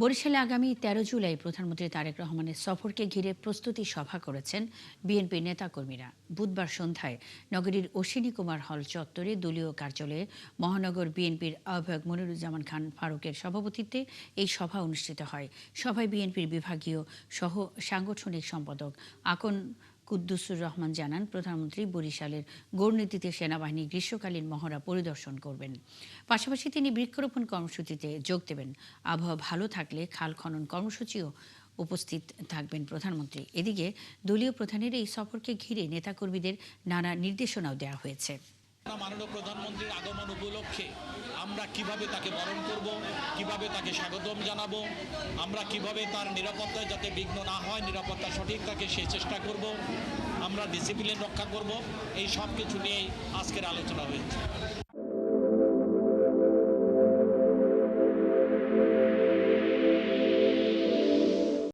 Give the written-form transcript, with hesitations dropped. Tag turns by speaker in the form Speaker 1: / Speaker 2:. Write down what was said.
Speaker 1: বরিশালে আগামী ১৩ জুলাই প্রধানমন্ত্রী তারেক রহমানের সফরকে ঘিরে প্রস্তুতি সভা করেছেন বিএনপির নেতাকর্মীরা। বুধবার সন্ধ্যায় নগরীর অশ্বিনী কুমার হল চত্বরে দলীয় কার্যালয়ে মহানগর বিএনপির আহ্বায়ক মনিরুজ্জামান খান ফারুকের সভাপতিত্বে এই সভা অনুষ্ঠিত হয়। সভায় বিএনপির বিভাগীয় সহ সাংগঠনিক সম্পাদক আকন কুদ্দুসুর রহমান জানান, প্রধানমন্ত্রী বরিশালের গৌরনীতিতে সেনাবাহিনী গ্রীষ্মকালীন মহড়া পরিদর্শন করবেন। পাশাপাশি তিনি বৃক্ষরোপণ কর্মসূচিতে যোগ দেবেন। আবহাওয়া ভালো থাকলে খাল খনন কর্মসূচিও উপস্থিত থাকবেন প্রধানমন্ত্রী। এদিকে দলীয় প্রধানের এই সফরকে ঘিরে নেতাকর্মীদের নানা নির্দেশনাও দেওয়া হয়েছে।
Speaker 2: মাননীয় প্রধানমন্ত্রীর আগমন উপলক্ষে আমরা কিভাবে তাকে বরণ করব, কিভাবে তাকে স্বাগতম জানাবো, আমরা কিভাবে তার নিরাপত্তায় যাতে বিঘ্ন না হয়, নিরাপত্তা সঠিক থাকে সেই চেষ্টা করব, আমরা ডিসিপ্লিন রক্ষা করব, এই সব কিছু নিয়েই আজকের আলোচনা হয়েছে।